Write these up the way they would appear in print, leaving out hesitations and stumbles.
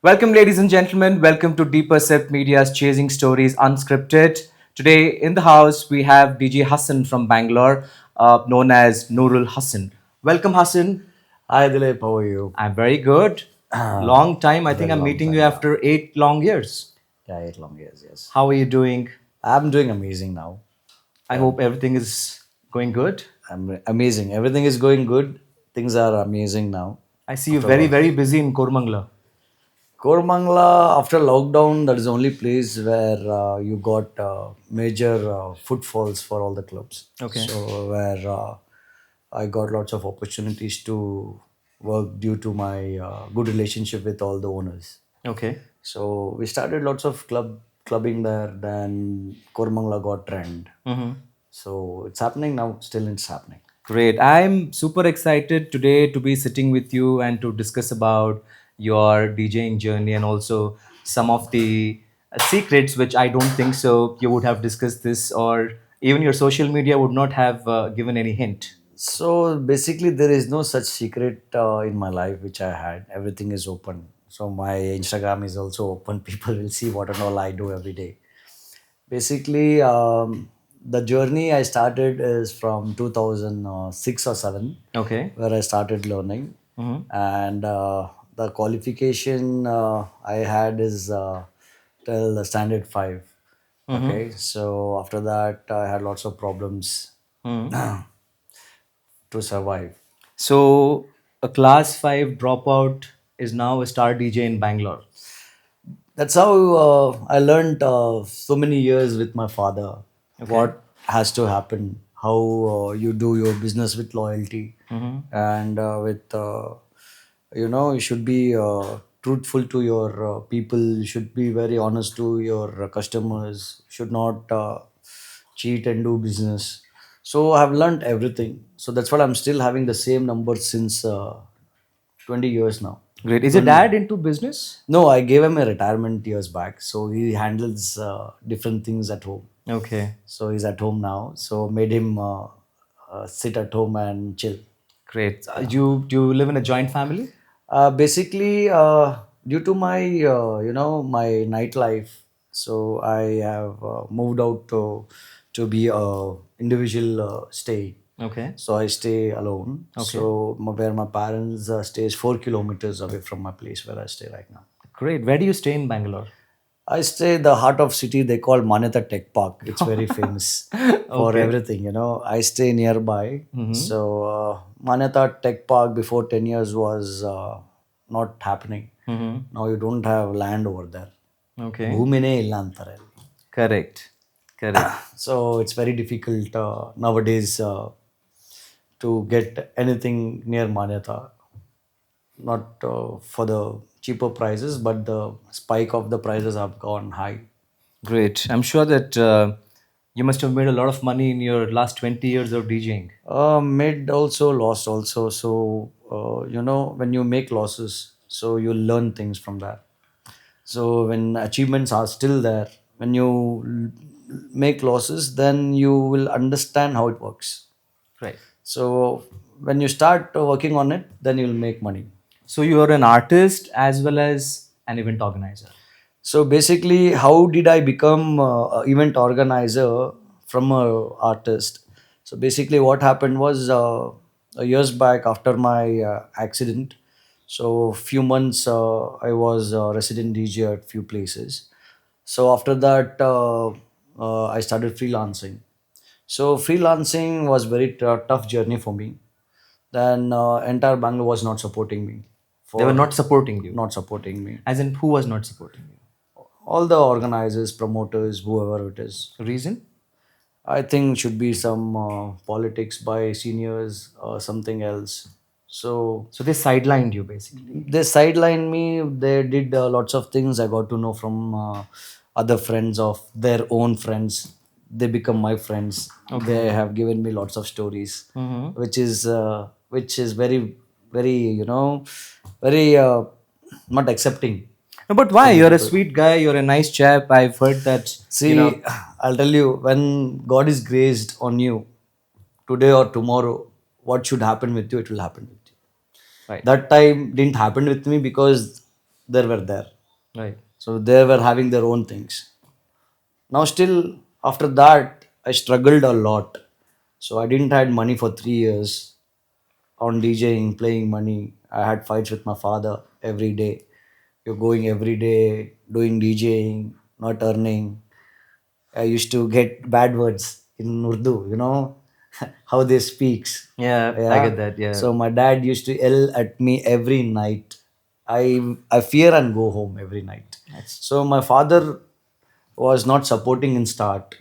Welcome, ladies and gentlemen. Welcome to Percept Media's Chasing Stories Unscripted. Today in the house we have DJ Hassan from Bangalore, known as Nurul Hassan. Welcome, Hassan. Hi Dilip, how are you? I'm very good. Long time. I think Very I'm long meeting you time, yeah. after 8 long years. Yeah, 8 long years, yes. How are you doing? I'm doing amazing now. I hope everything is going good. Amazing. Everything is going good. Things are amazing now. I see you After very, all. very busy in Kormangla. Kormangla, after lockdown, that is the only place where you got major footfalls for all the clubs. Okay. So, where I got lots of opportunities to work due to my good relationship with all the owners. Okay. So we started lots of clubbing there. Then Kormangla got trend. So it's happening now. Still, it's happening. Great. I'm super excited today to be sitting with you and to discuss about your DJing journey and also some of the secrets which I don't think so you would have discussed this, or even your social media would not have given any hint. So basically, there is no such secret in my life which I had. Everything is open. So my Instagram is also open. People will see what and all I do every day. Basically, the journey I started is from 2006 or 7, Okay. where I started learning. And the qualification I had is till the standard 5. Okay, so after that, I had lots of problems to survive. So a class 5 dropout is now a star DJ in Bangalore. That's how I learned so many years with my father what has to happen, how you do your business with loyalty, and with you should be truthful to your people. You should be very honest to your customers. Should not cheat and do business. So I have learned everything. So that's what I'm still having the same number since 20 years now. Great. Is your dad into business? No, I gave him a retirement years back. So he handles different things at home. Okay. So he's at home now. So made him sit at home and chill. Great. You do you live in a joint family? Basically, due to my my nightlife, so I have moved out to be a individual stay. Okay. So I stay alone. So where my parents stays 4 kilometers away from my place where I stay right now. Great. Where do you stay in Bangalore? I stay the heart of city. They call Manyata Tech Park. It's very famous for everything. I stay nearby. So Manyata Tech Park before 10 years was not happening. Now you don't have land over there. Okay. ಭೂಮಿನೇ ಇಲ್ಲ ಅಂತಾರೆ ಅಲ್ಲಿ. Correct. Correct. So it's very difficult nowadays to get anything near Manyata. Not for the cheaper prices, but the spike of the prices have gone high. Great. I'm sure that you must have made a lot of money in your last 20 years of DJing. Made also, lost also. So when you make losses, so you learn things from that. So when achievements are still there, when you make losses, then you will understand how it works. Right. So when you start working on it, then you'll make money. So you're an artist as well as an event organizer. So basically, how did I become a event organizer from a artist? So basically, what happened was years back after my accident. So few months I was a resident DJ at few places. So after that, I started freelancing. So freelancing was very tough journey for me. Then entire Bangalore was not supporting me. They were For not supporting you. not supporting me. As in, who was not supporting you? All the organizers, promoters, whoever it is. Reason? I think should be some politics by seniors or something else. So So they sidelined you basically. they sidelined me. They did lots of things. I got to know from other friends of their own friends. They become my friends. They have given me lots of stories, which is very very very not accepting. No, but why? You're a sweet guy. You're a nice chap. I've heard that. See, I'll tell you, when God is graced on you, today or tomorrow, what should happen with you, it will happen with you. Right. That time didn't happen with me because they were there. Right. So they were having their own things. Now still after that I struggled a lot. So I didn't had money for 3 years on DJing, playing money. I had fights with my father every day. You're going every day, doing DJing, not earning. I used to get bad words in Urdu, how they speaks. Yeah, I Yeah. get that. Yeah. So my dad used to yell at me every night. I fear and go home every night. So my father was not supporting in start.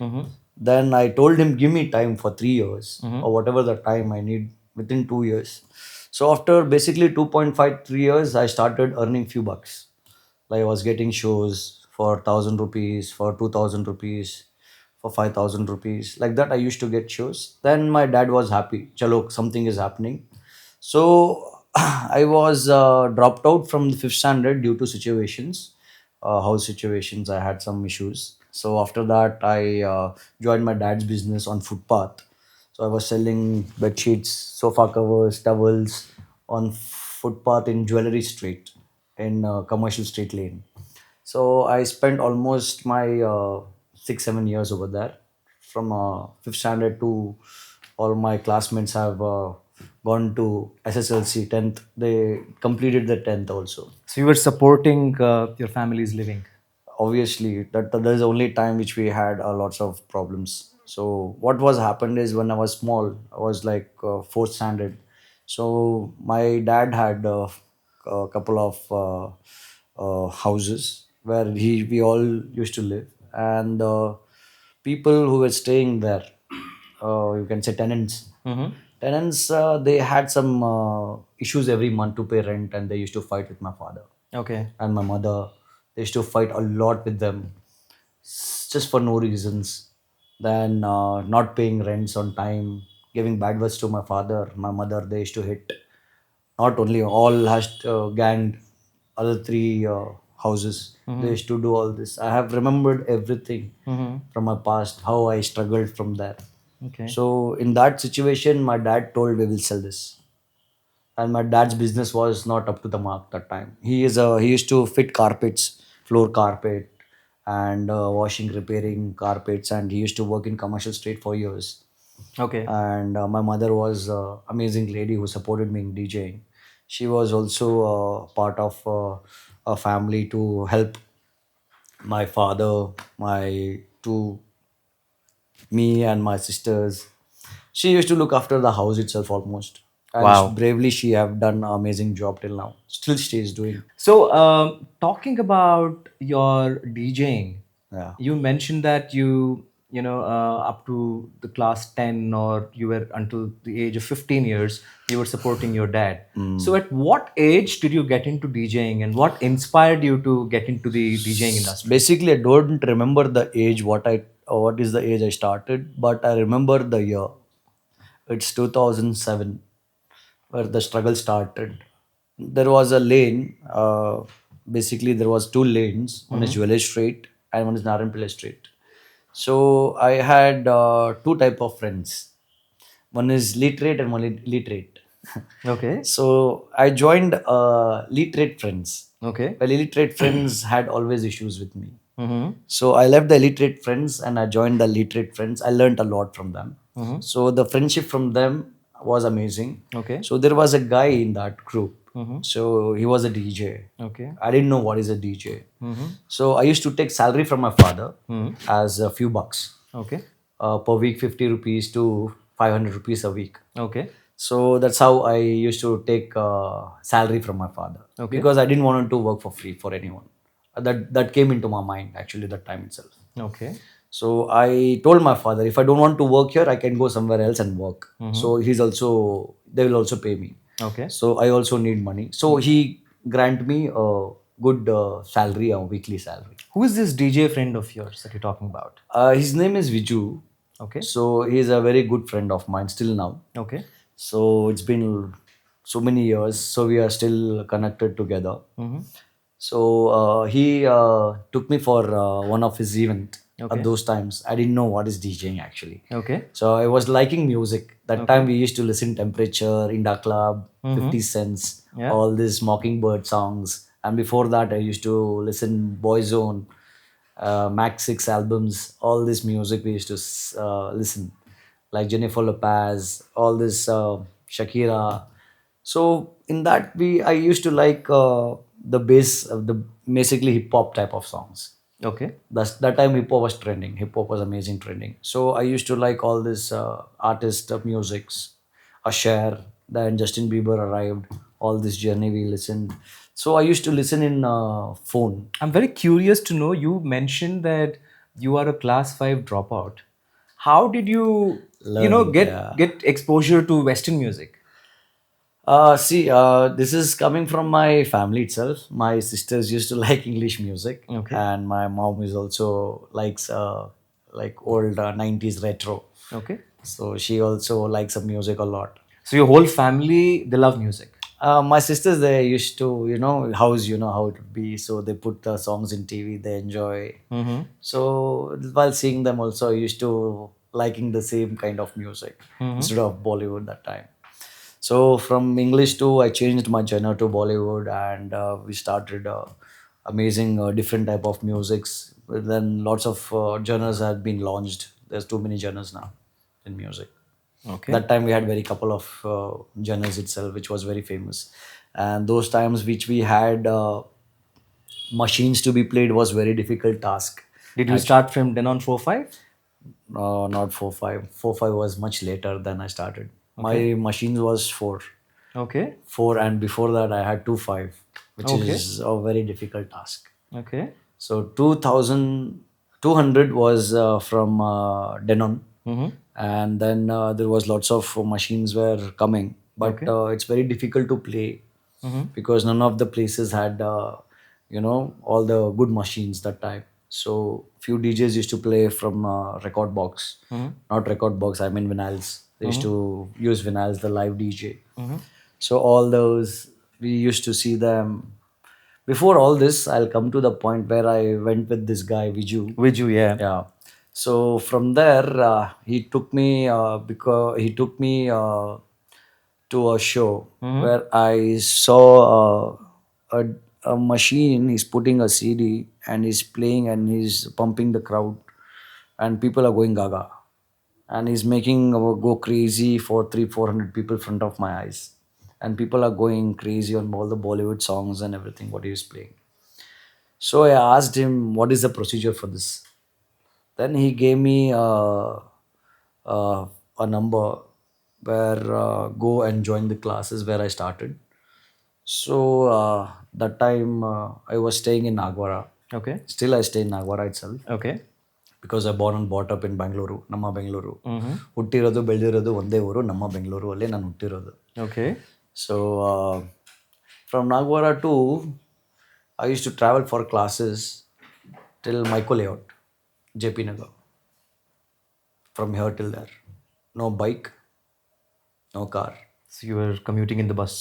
Then I told him, give me time for 3 years or whatever the time I need within 2 years. So after basically 2.5 3 years, I started earning few bucks. Like I was getting shows for 1,000 rupees, for 2,000 rupees, for 5,000 rupees. Like that, I used to get shows. Then my dad was happy. Chalo, something is happening. So I was dropped out from the fifth standard due to situations, house situations. I had some issues. So after that, I joined my dad's business on footpath. So I was selling bed sheets, sofa covers, towels on footpath in Jewelry Street in Commercial Street Lane. So I spent almost my 6 7 years over there, from fifth standard to all my classmates have gone to SSLC 10th. They completed the 10th also. So you were supporting your family's living. Obviously that is the only time which we had lots of problems. So what was happened is when I was small, I was like fourth standard. So my dad had a couple of houses where we all used to live, and people who were staying there, you can say tenants. Tenants, they had some issues every month to pay rent, and they used to fight with my father Okay. and my mother. They used to fight a lot with them, just for no reasons. Then not paying rents on time, giving bad words to my father, my mother. They used to hit. Not only all has ganged other three houses. They used to do all this. I have remembered everything from my past, how I struggled from there. Okay. So in that situation, my dad told we will sell this, and my dad's business was not up to the mark that time. He used to fit carpets, floor carpet, and washing, repairing carpets, and he used to work in Commercial Street for years. Okay. And my mother was amazing lady who supported me in DJing. She was also part of a family to help my father, my two me and my sisters. She used to look after the house itself almost. And Wow. bravely, she have done an amazing job till now. Still, she is doing. So, talking about your DJing, Yeah. you mentioned that up to the class 10, or you were until the age of 15 years, you were supporting your dad. So, at what age did you get into DJing, and what inspired you to get into the DJing industry? Basically, I don't remember the age what is the age I started, but I remember the year. It's 2007 where the struggle started. There was a lane. Basically, there was two lanes. One is Jewelry Street and one is Narayanpillai Street. So I had two type of friends. One is literate and one is literate. Okay. So I joined literate friends. Okay. Well, illiterate friends had always issues with me. Mm-hmm. So I left the illiterate friends and I joined the literate friends. I learned a lot from them. So the friendship from them was amazing. Okay. So there was a guy in that group. So he was a DJ. Okay. I didn't know what is a DJ. So I used to take salary from my father as a few bucks Okay. per week, 50 rupees to 500 rupees a week. Okay. So that's how I used to take salary from my father, Okay. because I didn't want to work for free for anyone. That came into my mind actually that time itself. Okay. So I told my father, if I don't want to work here, I can go somewhere else and work. So they will also pay me. Okay. So I also need money. So he grant me a good salary, a weekly salary. Who is this DJ friend of yours that you're talking about? His name is Viju. Okay. So he's a very good friend of mine still now. Okay. So it's been so many years. So we are still connected together. So he took me for one of his event. Okay. At those times, I didn't know what is DJing actually. Okay. So I was liking music. That time we used to listen Temperature, Inda Club, 50 Cents, Yeah. all these Mockingbird songs, And before that, I used to listen Boyzone, Max 6 albums, all this music we used to listen, like Jennifer Lopez, all this Shakira. So in that I used to like the bass of the basically hip hop type of songs. Okay. That time hip hop was trending. Hip hop was amazing trending. So I used to like all this artist of musics, Usher. Then Justin Bieber arrived. All this journey we listened. So I used to listen in phone. I'm very curious to know. You mentioned that you are a class 5 dropout. How did you Learn, get yeah. get exposure to Western music? See, this is coming from my family itself. My sisters used to like English music, Okay. and my mom is also likes like old 90s retro. Okay. So she also likes some music a lot. So your whole family, they love music. My sisters, they used to, house, how it would be. So they put the songs in TV, they enjoy. Mm-hmm. So while seeing them also, I used to liking the same kind of music instead of Bollywood that time. So from English to, I changed my genre to Bollywood, and we started amazing different type of musics. But then lots of genres have been launched. There's too many genres now in music. Okay. That time we had very couple of genres itself, which was very famous. And those times which we had machines to be played was very difficult task. Did you start from Denon 4-5? Not 4-5. 4-5 was much later than I started. My machines was 4. Okay. 4, and before that I had 2-5, which Okay. is a very difficult task. Okay. So 2,200 was from Denon, Mm-hmm. and then there was lots of machines were coming, but Okay. it's very difficult to play Mm-hmm. because none of the places had all the good machines that time. So few DJs used to play from record box, not record box. I mean vinyls. They used to use vinyls, the live DJ. So all those we used to see them. Before all this, I'll come to the point where I went with this guy Viju. With you, yeah. Yeah. So from there, he took me because he took me to a show where I saw a machine. He's putting a CD and he's playing and he's pumping the crowd, and people are going gaga, and he's making go crazy for 300-400 people in front of my eyes, and people are going crazy on all the Bollywood songs and everything what he is playing. So I asked him, what is the procedure for this? Then he gave me uh, a number where go and join the classes where I started. So that time I was staying in Nagwara. Okay. Still I stay in Nagwara itself Okay. because I born and brought up in Bangalore, ನಮ್ಮ ಬೆಂಗಳೂರು. ಹುಟ್ಟಿರೋದು ಬೆಳೆದಿರೋದು ಒಂದೇ ಊರು, ನಮ್ಮ ಬೆಂಗಳೂರು ಅಲ್ಲೇ ನಾನು ಹುಟ್ಟಿರೋದು. Okay. So from Nagwara to, I used to travel for classes till Michael layout, JP Nagar. From here till there. No bike, no car. So you were commuting in the bus.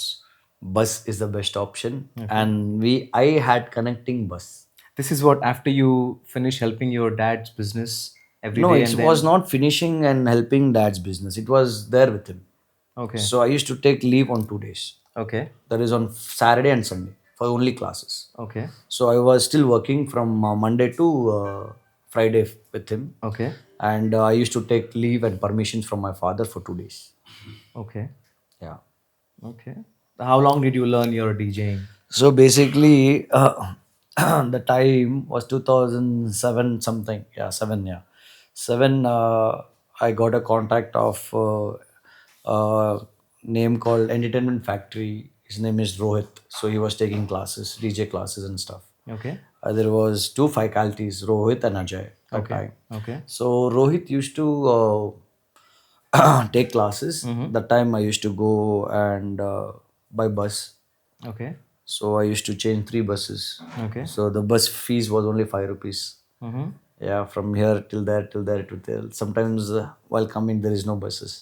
Bus is the best option. And I had connecting bus. This is what after you finish helping your dad's business every No, day it and then. was not finishing and helping dad's business. It was there with him. Okay. So I used to take leave on 2 days. Okay. That is on Saturday and Sunday for only classes. Okay. So I was still working from Monday to Friday with him. Okay. And I used to take leave and permissions from my father for 2 days. Okay. Yeah. Okay. How long did you learn your DJing? So basically, the time was 2007 something. Yeah, 7. Yeah, 7. I got a contact of name called Entertainment Factory. His name is Rohit. So he was taking classes, DJ classes and stuff. Okay. There was 2 faculties, Rohit and Ajay. That time. Okay. So Rohit used to take classes. That time I used to go and by bus. Okay. So I used to change 3 buses. Okay. So the bus fees was only 5 rupees. Mm-hmm. Yeah, from here till there, till there, till there. Sometimes while coming, there is no buses.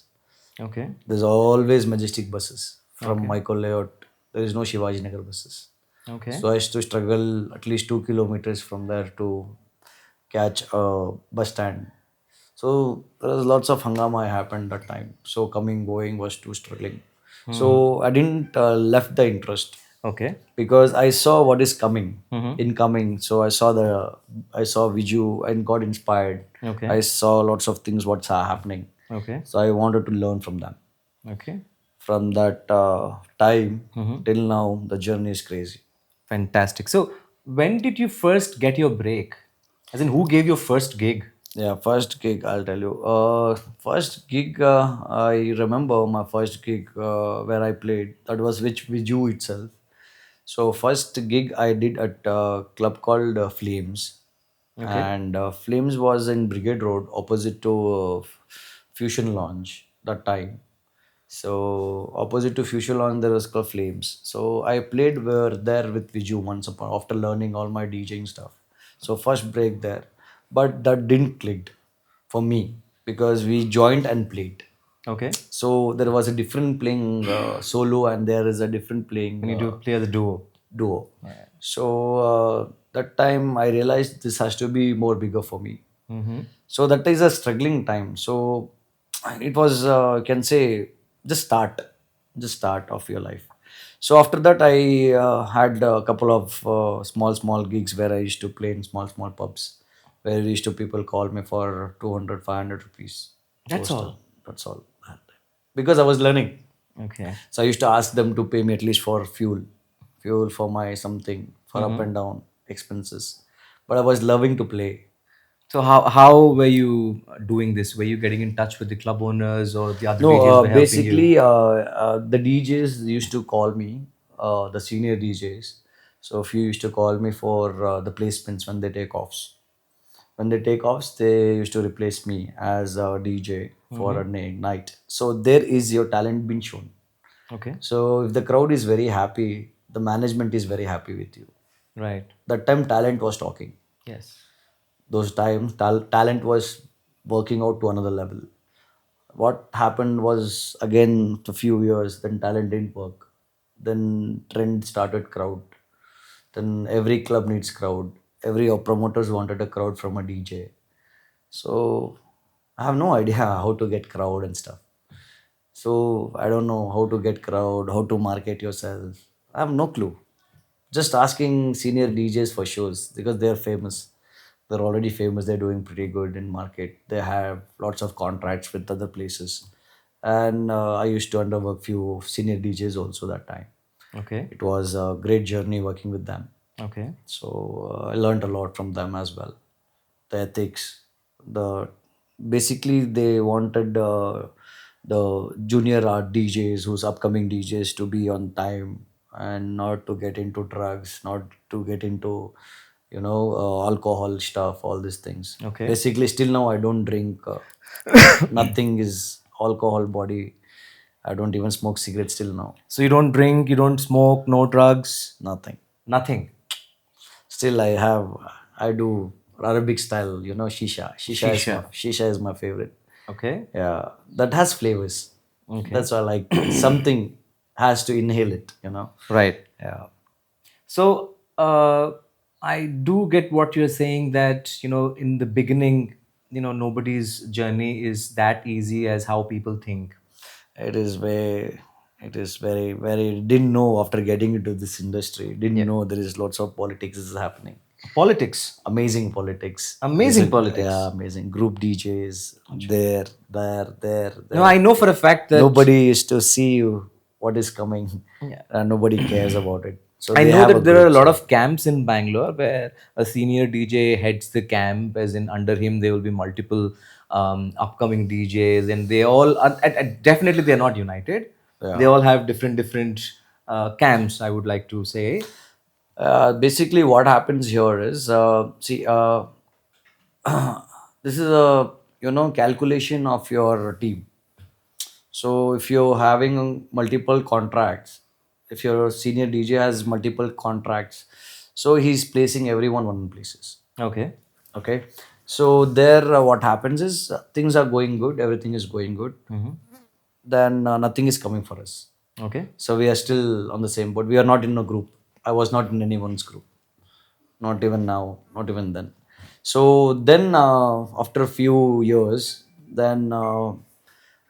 Okay. There's always majestic buses. From Michael layout, there is no Shivaji Nagar buses. Okay. So I used to struggle at least 2 kilometers from there to catch a bus stand. So there was lots of hangama happened that time. So coming, going was too struggling. So I didn't left the interest. Okay. because I saw what is coming, Mm-hmm. incoming. So I saw Viju and got inspired. Okay. I saw lots of things what's happening. Okay. So I wanted to learn from them. Okay. From that time Mm-hmm. till now, the journey is crazy. Fantastic. So, when did you first get your break? As in, who gave your first gig? Yeah, first gig, I'll tell you. First gig, I remember my first gig where I played. That was which Viju itself. So first gig I did at a club called Flames, Okay. and Flames was in Brigade Road, opposite to Fusion Lounge that time. So opposite to Fusion Lounge there was called Flames. So I played were there with Viju once upon after learning all my DJing stuff. So first break there, but that didn't click for me because we joined and played. Okay. So there was a different playing solo and there is a different We playing need to play the duo. duo. So that time I realized this has to be more bigger for me. Mm-hmm. So that is a struggling time. So it was can say just start of your life. So after that I had a couple of small gigs where I used to play in small pubs where used to people call me for 200 500 rupees. That's Those stuff. all. That's all. Because I was learning. Okay. So I used to ask them to pay me at least for fuel for my something, for up and down expenses. But I was loving to play. So how were you doing this? Were you getting in touch with the club owners or the other No, DJs were helping you? basically, the DJs used to call me, the senior DJs. So a few used to call me for the placements when they take offs. When they take offs, they used to replace me as a DJ for a night. So there is your talent being shown. Okay. So if the crowd is very happy, the management is very happy with you. Right. That time talent was talking. Yes. Those times talent was working out to another level. What happened was again a few years, then talent didn't work. Then trend started crowd. Then every club needs crowd. Every promoters wanted a crowd from a DJ. So I have no idea how to get crowd and stuff. So I don't know how to get crowd, how to market yourself. I have no clue. Just asking senior DJs for shows because they're famous. They're already famous. They're doing pretty good in market. They have lots of contracts with other places. And I used to underwork few senior DJs also that time. Okay. It was a great journey working with them. Okay. So I learned a lot from them as well. The ethics, the basically they wanted the junior art DJs, who's upcoming DJs, to be on time and not to get into drugs, not to get into alcohol stuff, all these things. Okay. Basically, still now I don't drink. Nothing is alcohol body. I don't even smoke cigarettes till now. So you don't drink, you don't smoke, no drugs, Nothing. nothing. Still, I do Arabic style, shisha. Shisha. Shisha is my favorite. Okay. Yeah, that has flavors. Okay. That's why I like something has to inhale it. Right. Yeah. So I do get what you're saying that, in the beginning, nobody's journey is that easy as how people think. It is very, it is very, very, didn't know after getting into this industry, didn't Yeah. know there is lots of politics is happening. Politics. Amazing politics. Amazing Yeah, politics. amazing. Group DJs, there, No, I know for a fact that Nobody is to see you what is coming, yeah. and nobody cares about it. So I they know have a that there are a group. lot So of camps in Bangalore where a senior DJ heads the camp, as in under him there will be multiple upcoming DJs, and they all are, definitely they're not united. They yeah. all have different camps. I would like to say. Basically, what happens here is, see, this is a calculation of your team. So if you're having multiple contracts, if your senior DJ has multiple contracts, so he's placing everyone one places. Okay. Okay. So there, what happens is things are going good, everything is going good. Then nothing is coming for us. Okay. So we are still on the same boat. We are not in a group. I was not in anyone's group. Not even now. Not even then. So then, after a few years, then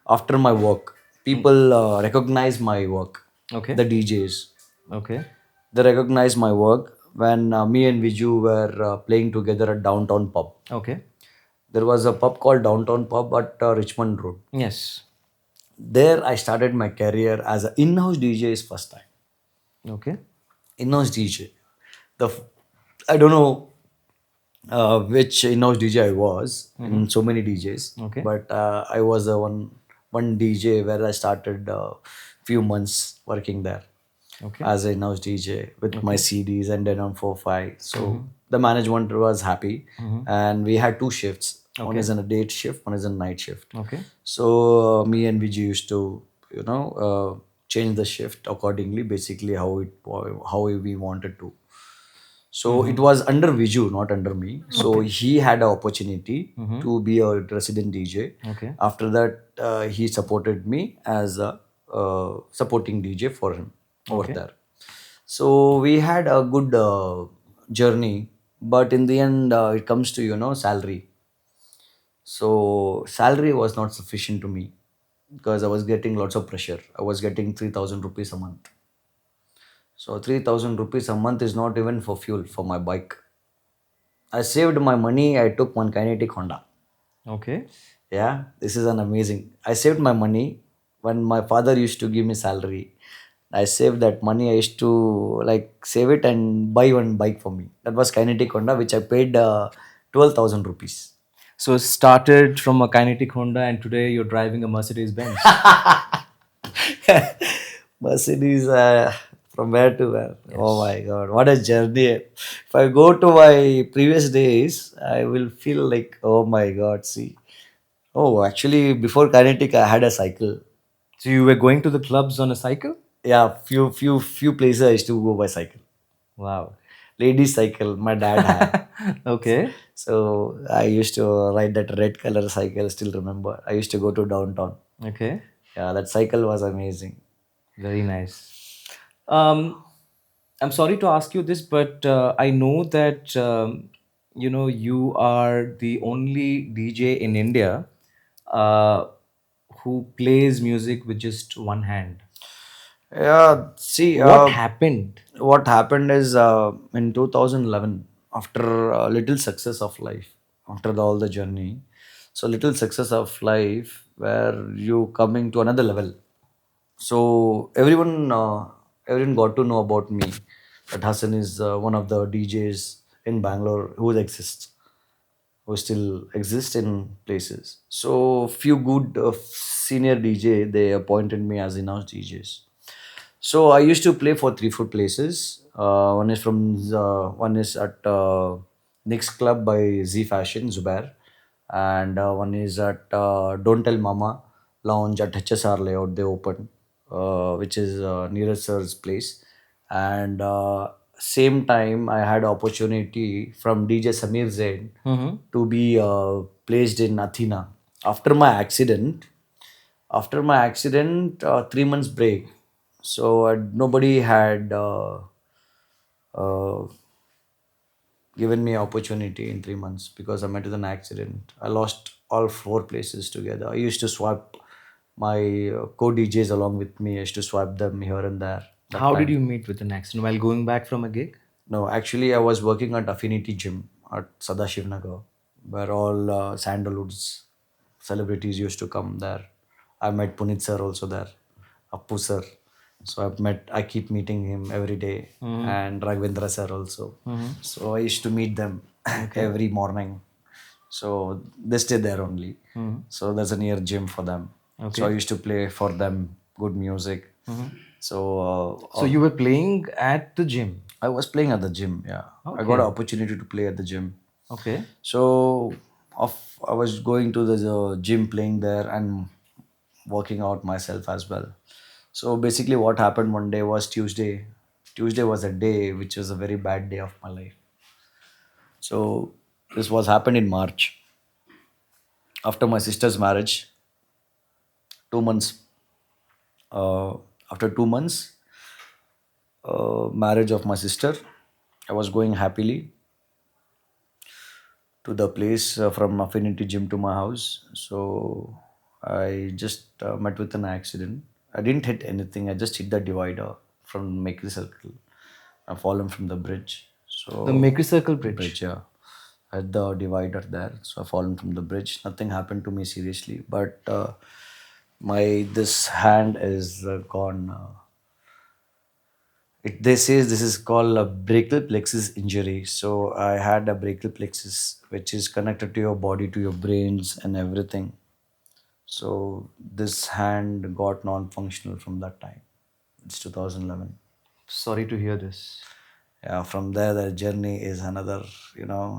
after my work, people recognize my work. Okay. The DJs. Okay. They recognized my work when me and Viju were playing together at downtown pub. Okay. There was a pub called Downtown Pub at Richmond Road. Yes. There, I started my career as an in-house DJ. Is first time Okay. in-house DJ. I don't know which in-house DJ I was in so many DJs, Okay. but I was a one DJ where I started a few months working there Okay. as a in-house DJ with my CDs and then on 4-5. So the management was happy, and we had two shifts. One Okay. is in a day shift, one is a night shift. Okay. So me and Vijay used to, change the shift accordingly, basically how we wanted to. So it was under Viju, not under me. So he had an opportunity to be a resident DJ. Okay. After that, he supported me as a supporting DJ for him over Okay. there. So we had a good journey, but in the end, it comes to salary. So salary was not sufficient to me because I was getting lots of pressure. I was getting 3,000 rupees a month. So 3,000 rupees a month is not even for fuel for my bike. I saved my money. I took one kinetic Honda. Okay. Yeah, this is an amazing. I saved my money when my father used to give me salary. I saved that money. I used to like save it and buy one bike for me. That was kinetic Honda, which I paid 12,000 rupees. So started from a kinetic Honda, and today you're driving a Mercedes Benz. Mercedes, from where to where? Oh my God, what a journey! If I go to my previous days, I will feel like, oh my God, see. Oh, actually, before kinetic, I had a cycle. So you were going to the clubs on a cycle? Yeah, few places I used to go by cycle. Wow. Ladies cycle, my dad had. Okay. So I used to ride that red color cycle. Still remember, I used to go to downtown. Okay. Yeah, that cycle was amazing. Very nice. Um, I'm sorry to ask you this, but I know that you are the only DJ in India uh, who plays music with just one hand. Yeah, see, What happened? what happened is in 2011, after a little success of life, after all the journey, so little success of life where you coming to another level. So everyone got to know about me that Hassan is one of the DJs in Bangalore who exists, who still exist in places. So few good senior DJ they appointed me as in-house DJs. So I used to play for 3-4 places. One is at Nick's Club by Z Fashion Zubair, and one is at Don't Tell Mama Lounge at HSR Layout. They opened, which is Neeraj sir's place, and same time I had opportunity from DJ Samir Zain to be placed in Athena after my accident. 3 months break, so nobody had uh, given me opportunity in 3 months because I met with an accident. I lost all four places together. I used to swap my co-DJs along with me. I used to swap them here and there that How did time. you meet with an accident while going back from a gig? No, actually, I was working at Affinity Gym at Sadashiv Nagar, where all sandalwoods celebrities used to come there. I met Punit sir also there, Appu sir. So I keep meeting him every day, and Raghavendra sir also. So I used to meet them every morning. So they stay there only. So there's a near gym for them. So I Okay. used to play for them good music. So So you were playing at the gym. I was playing at the gym. Yeah, I got an Okay. opportunity to play at the gym. Okay. So I was going to the gym, playing there and working out myself as well. So basically, what happened one day was Tuesday. Tuesday was a day which was a very bad day of my life. So this was happened in March after my sister's marriage. 2 months. Uh, After 2 months, marriage of my sister, I was going happily to the place from Affinity Gym to my house. So I just met with an accident. I didn't hit anything. I just hit the divider from Maker's Circle. I've fallen from the bridge. The So Maker Circle bridge, Bridge. yeah, at the divider there. So I've fallen from the bridge. Nothing happened to me seriously, but my this hand is gone. They say this is called a brachial plexus injury. So I had a brachial plexus, which is connected to your body, to your brains, and everything. So this hand got non-functional from that time. It's 2011. Sorry to hear this. Yeah, from there the journey is another.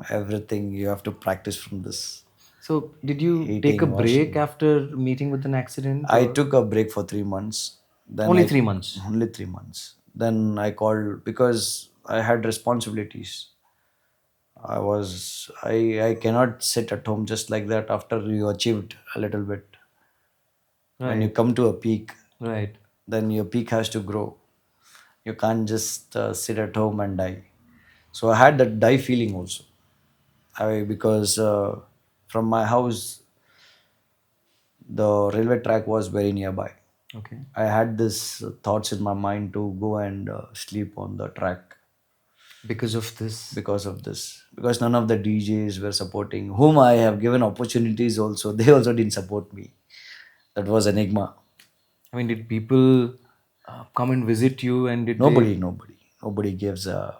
Everything you have to practice from this. So, did you take a Eating, break washing. after meeting with an accident, I or took a break for 3 months. Then only I 3 months? only 3 months. Then I called because I had responsibilities. I cannot sit at home just like that after you achieved a little bit. When you Right, come to a peak, right. then your peak has to grow. You can't just sit at home and die. So I had that die feeling also. Because from my house, the railway track was very nearby. Okay. I had this thoughts in my mind to go and sleep on the track Because of this. because of this. Because none of the DJs were supporting, whom I have given opportunities also. They also didn't support me. That was enigma. I mean, did people come and visit you, and did they? Nobody gives a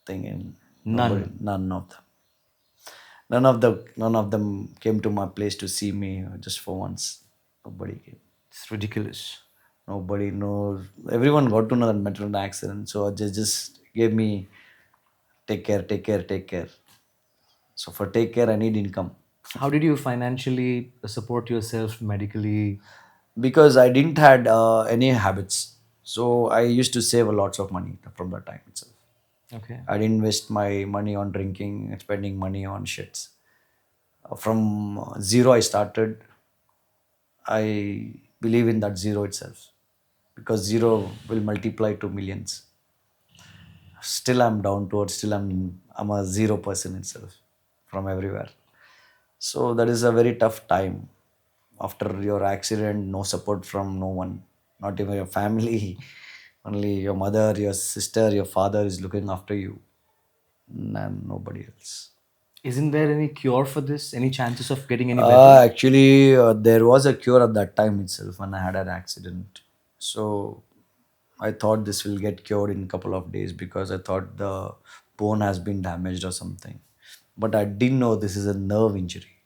thing in. Nobody, None. none of them. None of them came to my place to see me just for once. Nobody came. It's ridiculous. Nobody knows. Everyone got to know that met in an accident. So they just gave me take care, take care, take care. So for take care, I need income How did you financially support yourself medically? because I didn't had any habits. So I used to save a lots of money from that time itself. Okay. I didn't waste my money on drinking and spending money on shits. From zero, I started. I believe in that zero itself because zero will multiply to millions. Still, I'm down towards. Still, I'm a zero person itself from everywhere. So that is a very tough time. After your accident, no support from no one, not even your family. Only your mother, your sister, your father is looking after you, and nobody else. Isn't there any cure for this? Any chances of getting any better? Actually, there was a cure at that time itself when I had an accident. So I thought this will get cured in a couple of days because I thought the bone has been damaged or something. But I didn't know this is a nerve injury.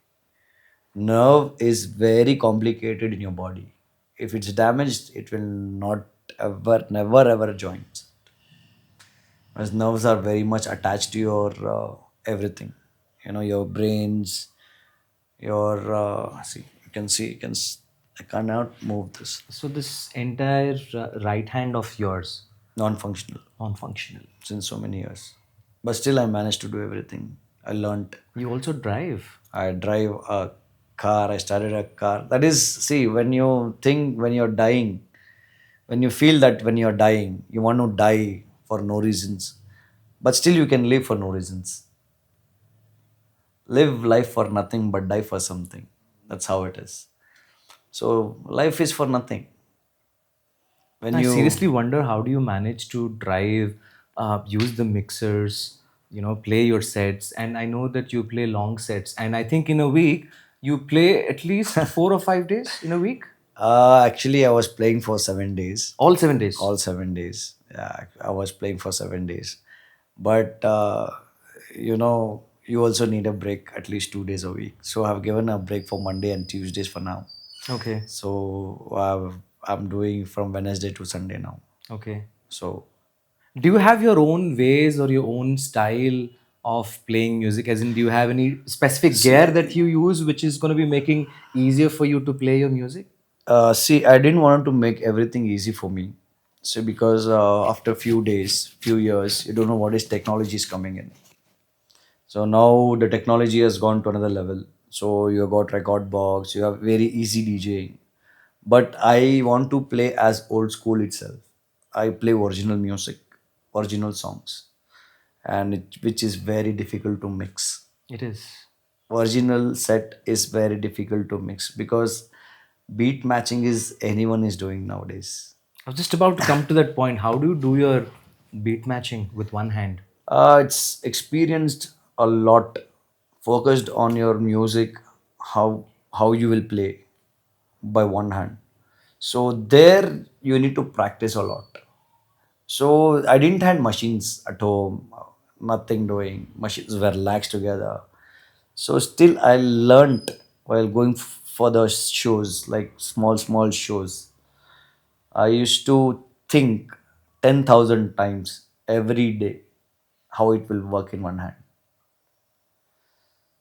Nerve is very complicated in your body. If it's damaged, it will not ever, never, ever join. As nerves are very much attached to your everything. Your brains, your see, I cannot move this. So this entire right hand of yours Non-functional non-functional. since so many years, but still I managed to do everything. I learned. You also drive. I drive a car. I started a car. That is, see, when you think when you're dying, when you feel that when you're dying, you want to die for no reasons, but still you can live for no reasons. Live life for nothing, but die for something. That's how it is. So life is for nothing. When I you seriously wonder how do you manage to drive, use the mixers, play your sets. And I know that you play long sets. And I think in a week, you play at least 4 or 5 days in a week? actually, I was playing for 7 days. All 7 days. All 7 days. Yeah, I was playing for 7 days. But you also need a break at least 2 days a week. So I've given a break for Monday and Tuesdays for now. Okay. So I'm doing from Wednesday to Sunday now. Okay. So Do you have your own ways or your own style of playing music? As in, do you have any specific gear that you use which is going to be making easier for you to play your music? see, I didn't want to make everything easy for me. So because after few days, few years, you don't know what is technology is coming in. So now the technology has gone to another level. So you have got record box, you have very easy DJing. But I want to play as old school itself. I play original music, original songs, and which is very difficult to mix. It is. Original set is very difficult to mix because beat matching is anyone is doing nowadays. I was just about to come to that point. How do you do your beat matching with one hand? It's experienced a lot, focused on your music, how you will play by one hand. So there you need to practice a lot. So I didn't had machines at home, nothing doing. Machines were lax together. So still I learnt while going for the shows, like small shows. I used to think 10,000 times every day how it will work in one hand.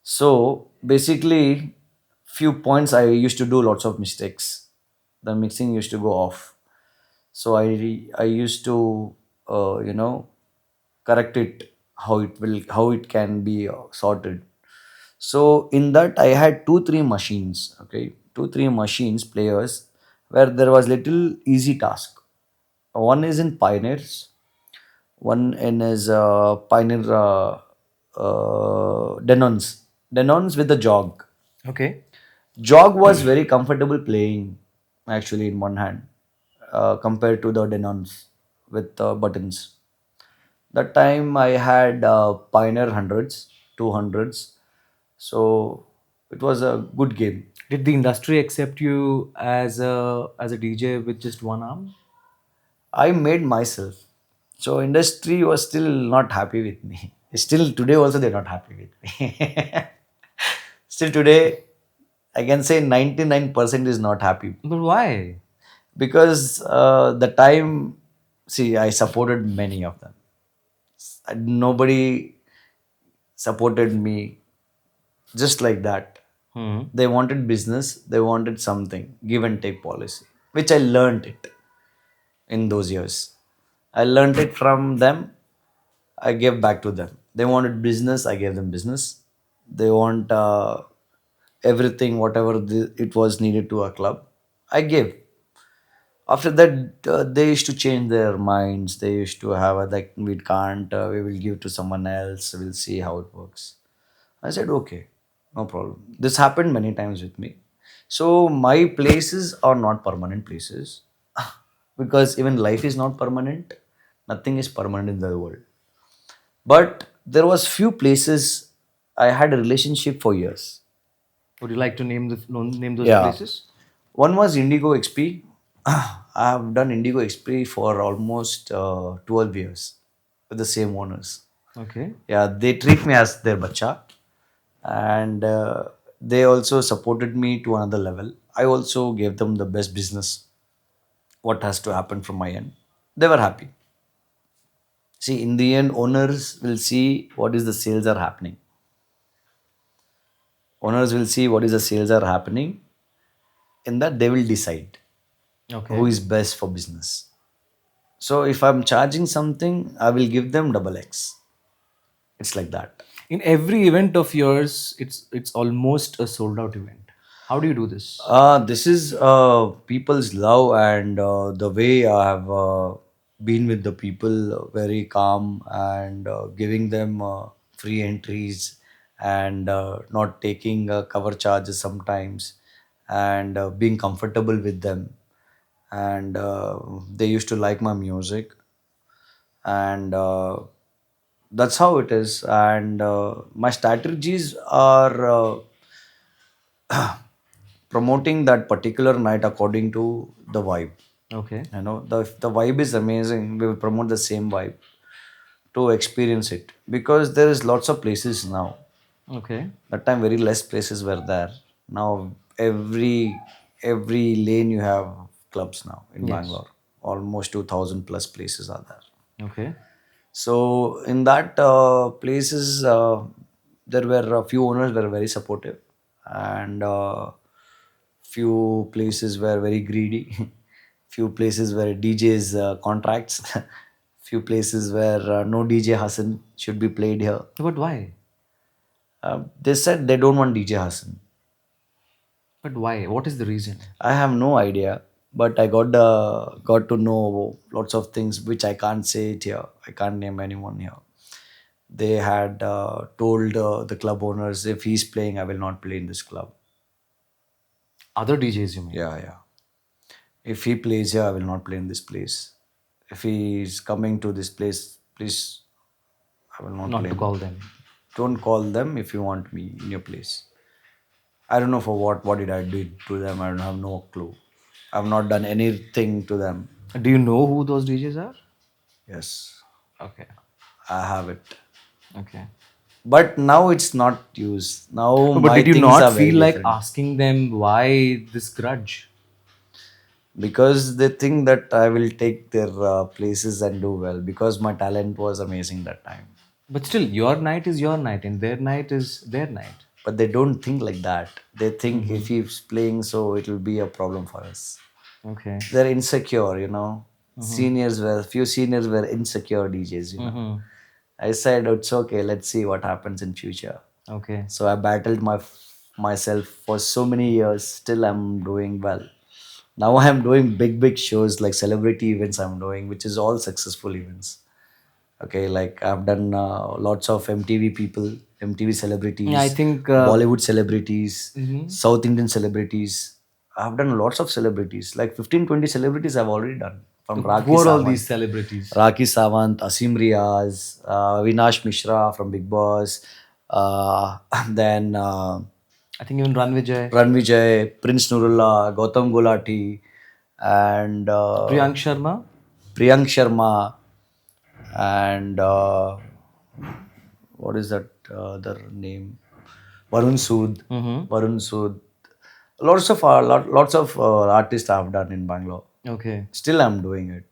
So basically, few points I used to do lots of mistakes. The mixing used to go off. So I used to correct it how it can be sorted. So in that I had 2 3 machines. Okay, 2 3 machines players where there was little easy task. One is in Pioneers, one in is Pioneer Denons with the jog. Okay. Jog was very comfortable playing actually in one hand compared to the Denons with buttons. That time I had Pioneer hundreds, 200s, so it was a good game. Did the industry accept you as a DJ with just one arm? I made myself. So industry was still not happy with me. Still today also they're not happy with me. Still today I can say 99% is not happy But why? because the time, see, I supported many of them. Nobody supported me just like that. Hmm. They wanted business, they wanted something, give and take policy, which I learned it in those years. I learned it from them. I gave back to them. They wanted business, I gave them business. They want everything, whatever it was needed to a club, I gave. After that, they used to change their minds. They used to have a, like, we can't, we will give to someone else, we'll see how it works. I said, okay, no problem. This happened many times with me. So my places are not permanent places because even life is not permanent. Nothing is permanent in the world. But there was few places I had a relationship for years. Would you like to name those Yeah. places? One was Indigo XP. I have done Indigo XP for almost 12 years with the same owners. Okay. Yeah, they treat me as their bacha, and they also supported me to another level. I also gave them the best business, what has to happen from my end. They were happy. See, in the end, owners will see what is the sales are happening. Owners will see what is the sales are happening. In that, they will decide who Okay. is best for business. So if I'm charging something, I will give them double X. It's like that. In every event of yours, it's almost a sold out event. How do you do this? This is people's love and the way I have been with the people, very calm and giving them free entries and not taking cover charges sometimes and being comfortable with them. And they used to like my music, and that's how it is. And my strategies are promoting that particular night according to the vibe. Okay. If the vibe is amazing, we will promote the same vibe to experience it, because there is lots of places now. Okay. That time very less places were there. Now every lane you have clubs now in Yes. Bangalore. Almost 2000 plus places are there. Okay. So in that places, there were a few owners were very supportive, and few places were very greedy. Few places where DJs contracts. Few places where no DJ Hassan should be played here. But why? They said they don't want DJ Hassan. But why? What is the reason? I have no idea, but I got to know lots of things which I can't say it here. I can't name anyone here. They had told the club owners, if he's playing, I will not play in this club. Other DJs, you mean? Yeah, yeah. If he plays here, I will not play in this place. If he is coming to this place, please, I will not Not to claim. call them. Don't call them if you want me in your place. I don't know for what. What did I did to them? I don't have no clue. I've not done anything to them. Do you know who those DJs are? Yes, Okay. I have it. Okay. But now it's not used. Now No, but my did you things not are very feel like different asking them why this grudge? because they think that I will take their places and do well because my talent was amazing that time. But still, your night is your night, and their night is their night. But they don't think like that. They think if he's playing, so it will be a problem for us. Okay. They're insecure, you know. Few seniors were insecure DJs, you know. I said it's okay. Let's see what happens in future. Okay. So I battled myself for so many years. Still, I'm doing well. Now I'm doing big shows like celebrity events. I'm doing, which is all successful events. Okay, like I've done lots of MTV people, MTV Yeah, I celebrities, think. Bollywood celebrities, South Indian celebrities. I've done lots of celebrities, like 15, 20 celebrities I've already done. From Who are all these celebrities? Raki Sawant, Asim Riaz, Vinash Mishra from Big Boss, then I think even Run Vijay, Ranvijay, Prince Nurullah, Gautam Gulati, and Priyank Sharma. Priyank Sharma, and what is that other name? Varun Sood. Varun Sood. Lots of artists I've done in Bangalore. Okay. Still, I'm doing it.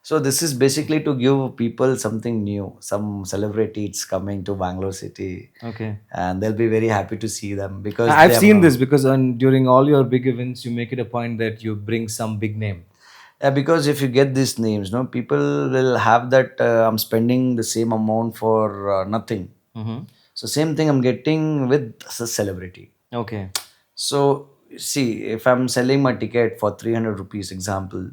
So this is basically to give people something new. Some celebrities coming to Bangalore city, Okay. and they'll be very happy to see them because I've they have seen this because during all your big events, you make it a point that you bring some big name. yeah, because if you get these names, no, people will have that I'm spending the same amount for nothing. So same thing I'm getting with a celebrity. Okay. So see, if I'm selling my ticket for 300 rupees, example,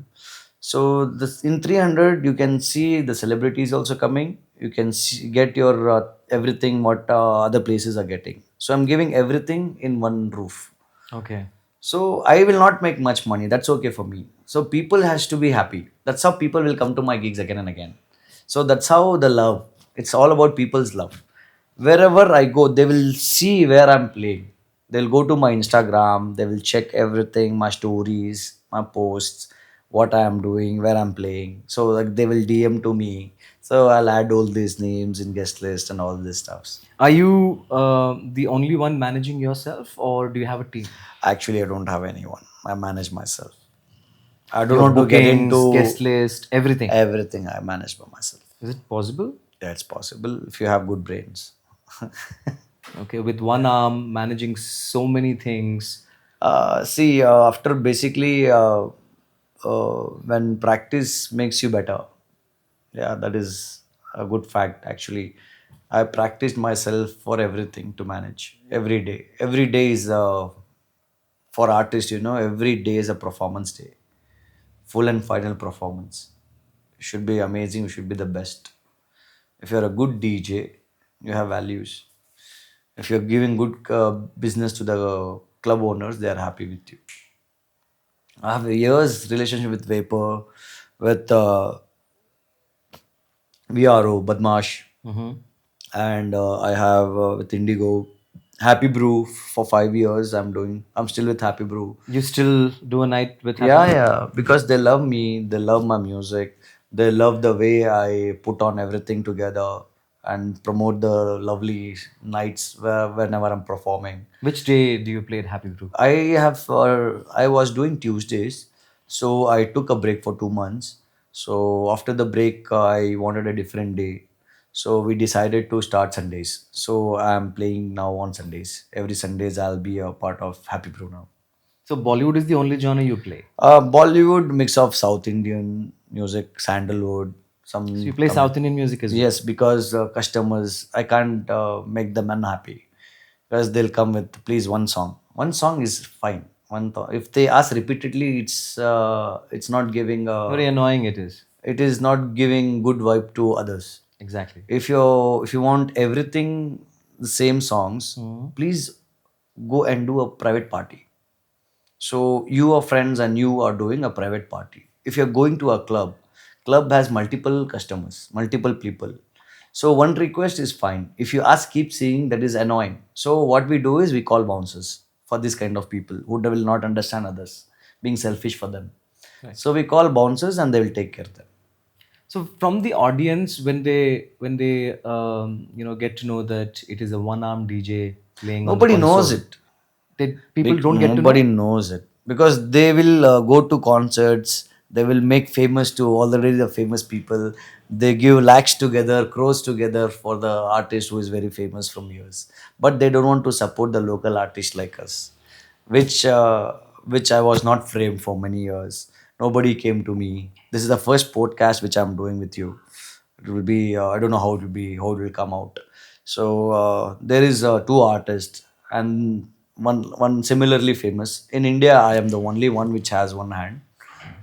so this in 300 you can see the celebrities also coming. You can get your everything what other places are getting. So I'm giving everything in one roof. Okay. So I will not make much money. That's okay for me. So people has to be happy. That's how people will come to my gigs again and again. So that's how the love. It's all about people's love. Wherever I go, they will see where I'm playing. They'll go to my Instagram. They will check everything, my stories, my posts, what I am doing, where I'm playing. So like they will DM to me. So I'll add all these names in guest list and all this stuff. Are you the only one managing yourself, or do you have a team? Actually, I don't have anyone. I manage myself. I don't Your want to get bookings, guest into list, everything. everything. I manage by myself. Is it possible? That's possible if you have good brains. Okay, with one arm managing so many things. See, after basically when practice makes you better, yeah, that is a good fact. Actually, I practiced myself for everything to manage every day. Every day is for artists. You know, every day is a performance day, full and final performance. You should be amazing. You should be the best. If you're a good DJ, you have values. If you're giving good business to the club owners, they are happy with you. I have a years relationship with Vapor, with VRO, Badmash, and I have with Indigo, Happy Brew for 5 years. I'm still with Happy Brew. You still do a night with Yeah, Happy? yeah, because they love me, they love my music, they love the way I put on everything together and promote the lovely nights whenever I'm performing. Which day do you play at Happy Brew? I was doing Tuesdays, so I took a break for 2 months. So after the break, I wanted a different day. So we decided to start Sundays. So I'm playing now on Sundays. Every Sundays I'll be a part of Happy Brew now. So Bollywood is the only genre you play. Bollywood mix of South Indian music, sandalwood, So you some play South Indian music as well. yes, because customers I can't make them unhappy because they'll come with please one song. One song is fine. If they ask repeatedly, it's not giving Very annoying it is. it is not giving good vibe to others. Exactly. If you want everything the same songs, please go and do a private party. So you are friends and you are doing a private party. If you're going to a club, Club has multiple customers, multiple people. So one request is fine. If you ask, keep seeing, that is annoying. So what we do is we call bouncers for this kind of people who will not understand others, being selfish for them. Right. So we call bouncers and they will take care of them. So from the audience, when they get to know that it is a one-arm DJ playing on the Nobody knows console, it. people don't get to Nobody know. knows it because they will go to concerts. They will make famous to already the famous people. They give lakhs together, crores together for the artist who is very famous from years. But they don't want to support the local artist like us, which uh, which I was not framed for many years. Nobody came to me. This is the first podcast which I'm doing with you. It will be I don't know how it will be, how it will come out. So there is two artists and one similarly famous in India. I am the only one which has one hand,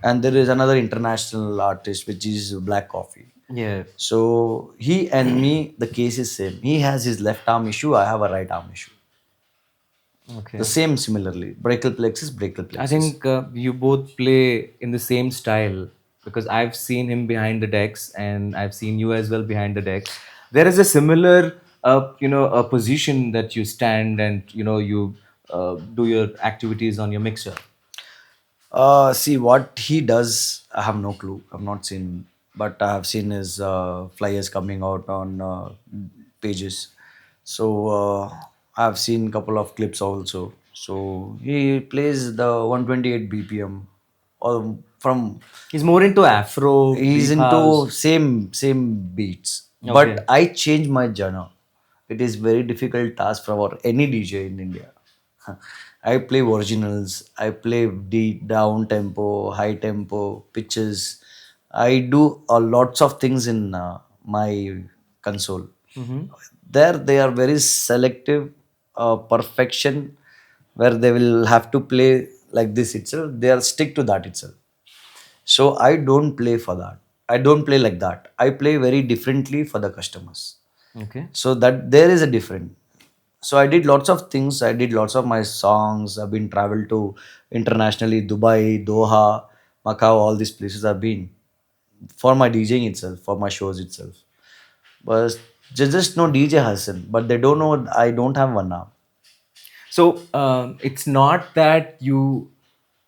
and there is another international artist which is Black Coffee. Yeah. So he and me, the case is same. He has his left arm issue. I have a right arm issue. The Okay. same similarly. Brachial plexus, brachial I plexus. think you both play in the same style because I've seen him behind the decks and I've seen you as well behind the decks. There is a similar, a position that you stand and you do your activities on your mixer. See what he does. I have no clue. I've not seen, but I have seen his flyers coming out on pages. So I've seen couple of clips also. So he plays the 128 BPM, or from He's more into Afro, he's deep into house. same beats. But Okay. I changed my genre. It is very difficult task for any DJ in India. I play originals. I play deep down tempo, high tempo, pitches. I do a lots of things in my console. There they are very selective, perfection, where they will have to play like this itself. They are stick to that itself. So I don't play for that. I don't play like that. I play very differently for the customers. Okay. So that there is a difference. So I did lots of things. I did lots of my songs. I've been traveled to internationally, Dubai, Doha, Macau, all these places I've been for my DJing itself, for my shows itself. But they just know DJ Hassan, but they don't know I don't have one now. So it's not that you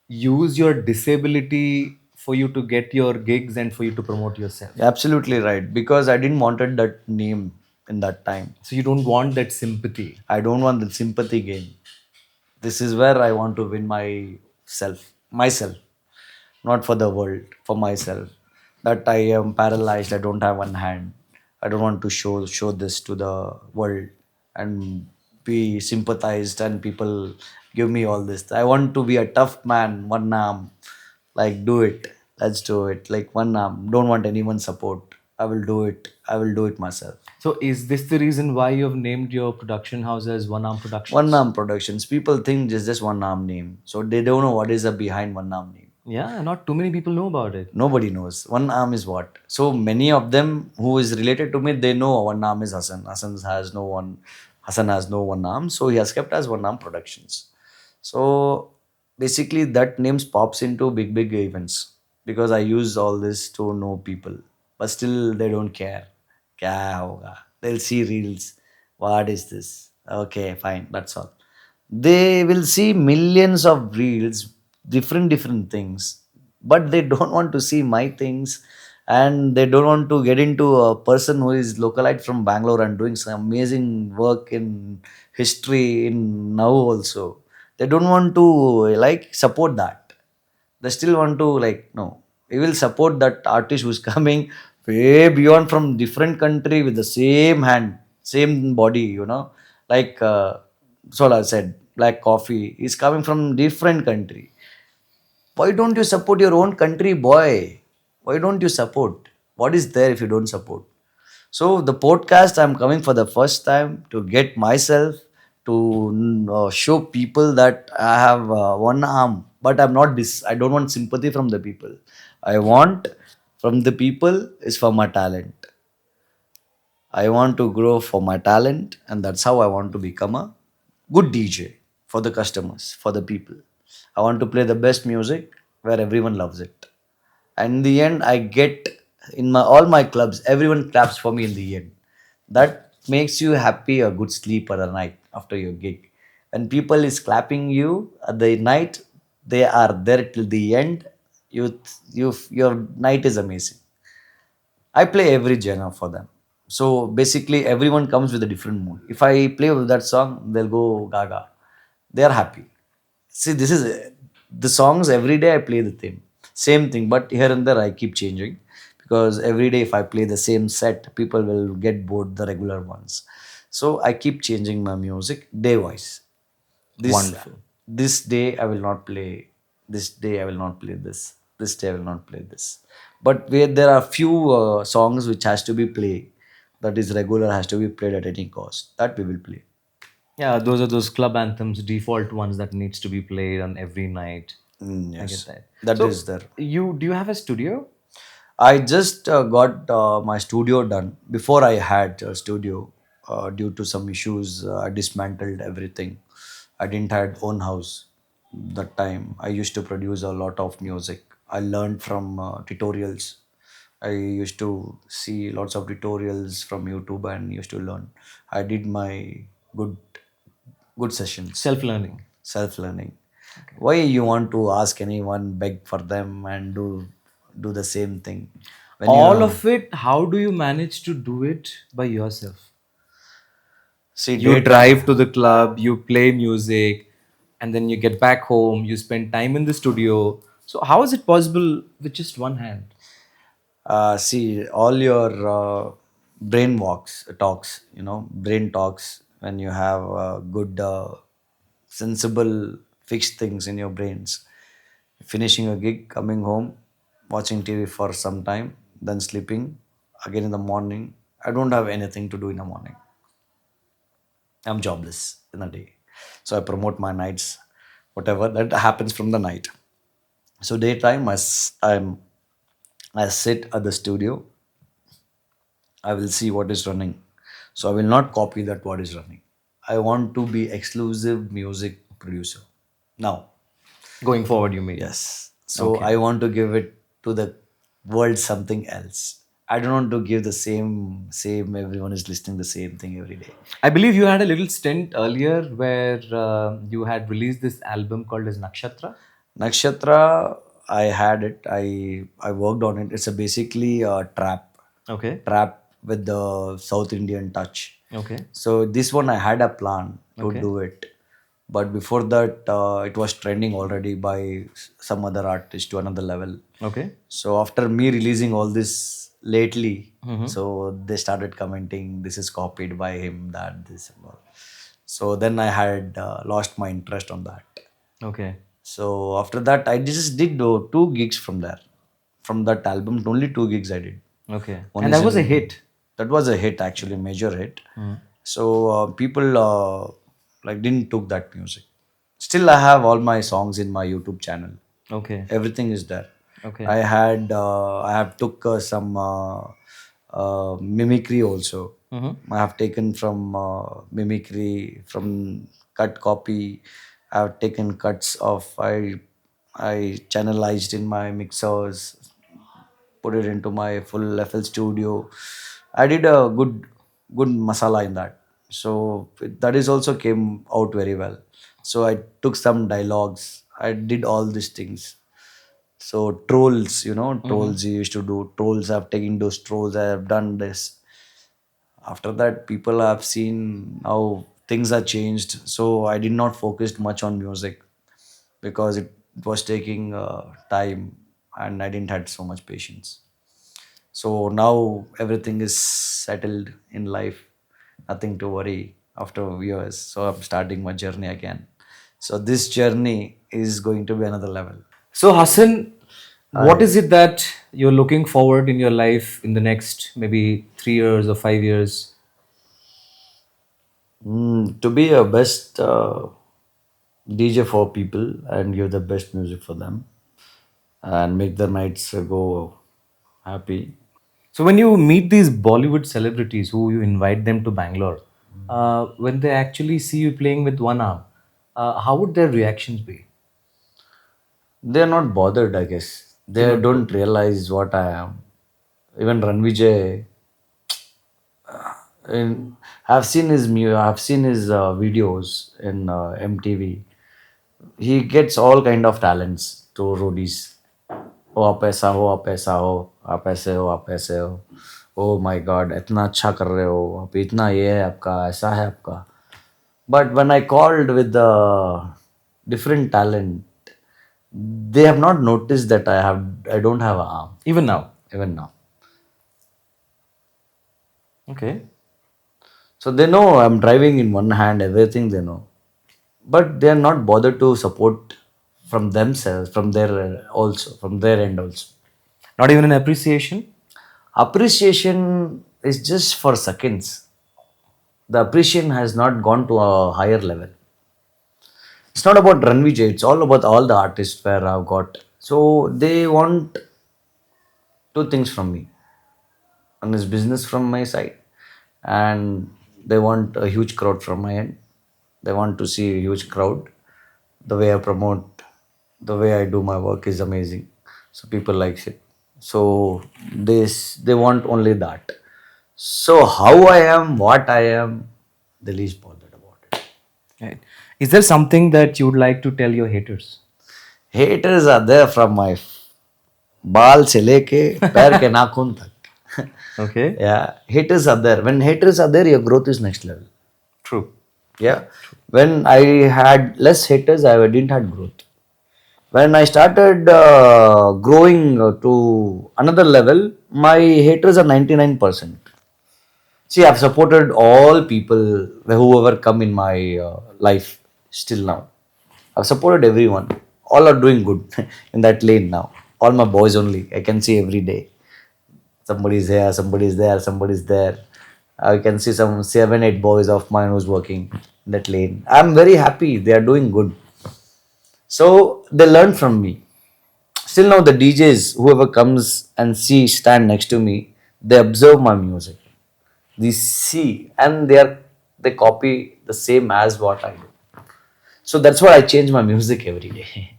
use your disability for you to get your gigs and for you to promote yourself. Absolutely right. Because I didn't wanted that name in that time. So you don't want that sympathy. I don't want the sympathy game. This is where I want to win myself, not for the world, for myself. That I am paralyzed. I don't have one hand. I don't want to show this to the world and be sympathized and people give me all this. I want to be a tough man, one arm. Like do it. Let's do it. Like one arm. Don't want anyone's support. I will do it. I will do it myself. So is this the reason why you have named your production house as OneArm One Productions? arm productions. People think it's just one arm name. So they don't know what is the behind one arm name. Yeah, not too many people know about it. Nobody knows. One arm is what? So many of them who is related to me, they know one arm is Hassan. Hassan has no one arm. So he has kept as one arm productions. So basically that names pops into big events because I use all this to know people. But still they don't care. Kya hoga? They'll see reels. What is this? Okay, fine. That's all. They will see millions of reels, different things, but they don't want to see my things, and they don't want to get into a person who is localite from Bangalore and doing some amazing work in history in now also. They don't want to like support that. They still want to like no. We will support that artist who's coming way beyond from different country with the same hand, same body. Like so I said, Black Coffee is coming from different country. Why don't you support your own country, boy? Why don't you support? What is there if you don't support? So the podcast, I'm coming for the first time to get myself to show people that I have one arm, but I'm not this. I don't want sympathy from the people. I want from the people is for my talent. I want to grow for my talent, and that's how I want to become a good DJ for the customers, for the people. I want to play the best music where everyone loves it. And in the end, I get In my all my clubs, everyone claps for me in the end. That makes you happy, a good sleep at the night after your gig. When people is clapping you at the night, they are there till the end. Your night is amazing. I play every genre for them. So basically, everyone comes with a different mood. If I play with that song, they'll go gaga. They are happy. See, this is the songs every day I play the same thing, but here and there I keep changing because every day if I play the same set, people will get bored the regular ones. So I keep changing my music day wise. This Wonderful. this day I will not play. This day I will not play this. This day I will not play this. But where there are few songs which has to be played, that is regular, has to be played at any cost. That we will play. Yeah, those are those club anthems, default ones that needs to be played on every night. I get Yes, that. that So is there. you do you have a studio? I just got my studio done. Before I had a studio, due to some issues, I dismantled everything. I didn't had own house that time. I used to produce a lot of music. I learned from tutorials. I used to see lots of tutorials from YouTube and used to learn. I did my good good sessions, Self learning. self learning. Why you want to ask anyone, beg for them, and do the same thing when All you of it, how do you manage to do it by yourself? see You daytime? drive to the club, you play music, and then you get back home, you spend time in the studio. So how is it possible with just one hand? See all your brain walks talks, brain talks when you have good sensible fixed things in your brains. Finishing a gig, coming home, watching TV for some time, then sleeping again in the morning. I don't have anything to do in the morning. I'm jobless in the day. So I promote my nights, whatever that happens from the night. So daytime, I sit at the studio. I will see what is running. So I will not copy that what is running. I want to be exclusive music producer. Now, Going forward, you mean? yes. So Okay. I want to give it to the world something else. I don't want to give the same. Everyone is listening the same thing every day. I believe you had a little stint earlier where you had released this album called as Nakshatra. Nakshatra, I had it. I worked on it. It's a basically a Okay. trap with the South Indian touch. Okay. So this one I had a plan to Okay. do it, but before that it was trending already by some other artist to another level. Okay. So after me releasing all this lately, so they started commenting this is copied by him, that this and all. So then I had lost my interest on that. Okay. So after that, I just did two gigs from there. From that album, only two gigs I did. Okay. One And is that was a in hit. that was a hit actually, major hit. So people like didn't took that music. Still, I have all my songs in my YouTube channel. Okay. Everything is there. Okay. I have took some mimicry also. I have taken from mimicry, from cut copy. I have taken cuts of I channelized in my mixers, put it into my full FL studio. I did a good masala in that. So that is also came out very well. So I took some dialogues. I did all these things. So trolls, trolls you used to do. Trolls, I've taken those trolls. I have done this. After that, people have seen how things are changed. So I did not focus much on music because it was taking time and I didn't had so much patience. So now everything is settled in life. Nothing to worry after years. So I'm starting my journey again. So this journey is going to be another level. So, Hassan, what I is it that you're looking forward in your life in the next maybe 3 years or 5 years? to be a best DJ for people and give the best music for them and make their nights go happy. So, when you meet these Bollywood celebrities who you invite them to Bangalore, when they actually see you playing with one arm, how would their reactions be? They're not bothered, I guess. They're They not don't bothered. realize what I am. Even Ranvijay, in, I've seen his videos in MTV. He gets all kind of talents to roadies. ओ आप ऐसा हो, आप ऐसा हो, आप ऐसे हो, आप ऐसे हो, ओ माय गॉड इतना अच्छा कर रहे हो आप, इतना ये है आपका, ऐसा है आपका. But when I called with the different talent, they have not noticed that I don't have an arm Even now. even now. Okay. So they know I'm driving in one hand, everything they know, but they are not bothered to support from themselves, from their also, from their end also. Not even an appreciation. Appreciation is just for seconds. The appreciation has not gone to a higher level. It's not about Ranvijay, it's all about all the artists where I've got. So they want two things from me. One is business from my side, and they want a huge crowd from my end. They want to see a huge crowd. The way I promote, the way I do my work is amazing. So people likes it. So they want only that. So how I am, what I am, the least bothered about it. Right. Is there something that you would like to tell your haters? Haters are there from my बाल से लेके पैर के नाखून तक. Okay. Yeah, haters are there. When haters are there, your growth is next level. True. Yeah. When I had less haters, I didn't had growth. When I started growing to another level, my haters are 99%. See, I've supported all people, whoever come in my life still now. I've supported everyone. All are doing good in that lane now. All my boys only. I can see every day. Somebody's here, somebody's there, somebody's there. I can see some 7, 8 boys of mine who's working in that lane. I'm very happy. They are doing good. So they learn from me. Still now the DJs, whoever comes and stand next to me, they observe my music. They see and they copy the same as what I do. So that's why I change my music every day.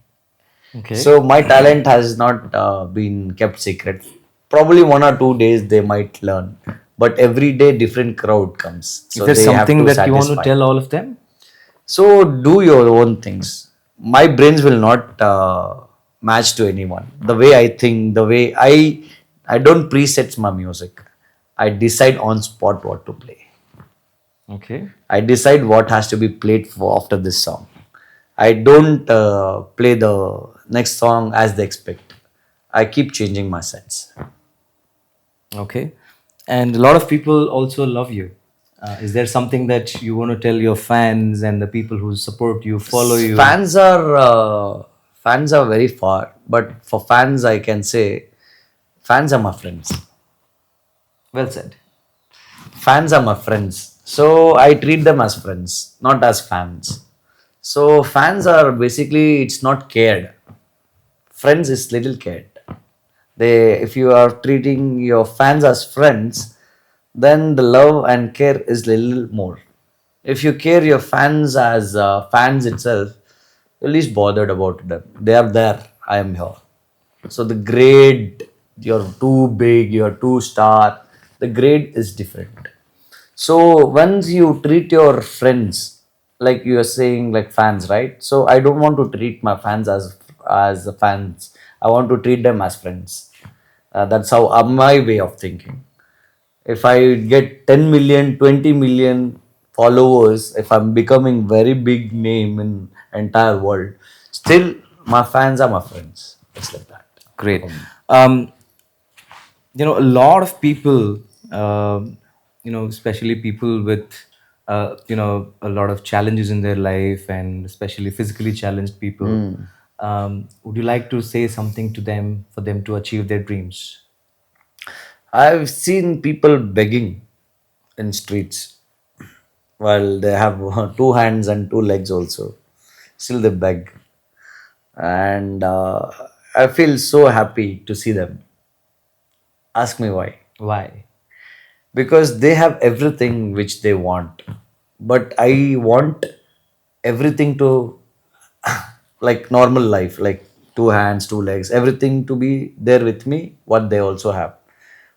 Okay. So my talent has not been kept secret. Probably 1 or 2 days they might learn, but every day different crowd comes, Is so there they have something to that you want to satisfy. tell all of them? So do your own things. My brains will not match to anyone. The way I think, the way I don't preset my music. I decide on spot what to play. Okay. I decide what has to be played for after this song. I don't play the next song as they expect. I keep changing my sets. Okay. And a lot of people also love you. Is there something that you want to tell your fans and the people who support you, follow you? Fans are very far, but for fans I can say fans are my friends. Well said. Fans are my friends, so I treat them as friends, not as fans. So fans are basically it's not cared. Friends is little cared. They if you are treating your fans as friends, then the love and care is little more. If you care your fans as fans itself, you're least bothered about them. They are there. I am here. So the grade, you're too big, you're too star. The grade is different. So once you treat your friends like you are saying like fans, right? So I don't want to treat my fans as fans. I want to treat them as friends. That's how my way of thinking. If I get 10 million, 20 million followers, if I'm becoming very big name in entire world, still my fans are my friends. It's like that. Great. Um, a lot of people, especially people with, a lot of challenges in their life and especially physically challenged people. Would you like to say something to them for them to achieve their dreams? I've seen people begging in streets while they have 2 hands and 2 legs also. Still they beg. And I feel so happy to see them. Ask me why. Why? Because they have everything which they want. But I want everything to like normal life, like 2 hands, 2 legs, everything to be there with me, what they also have.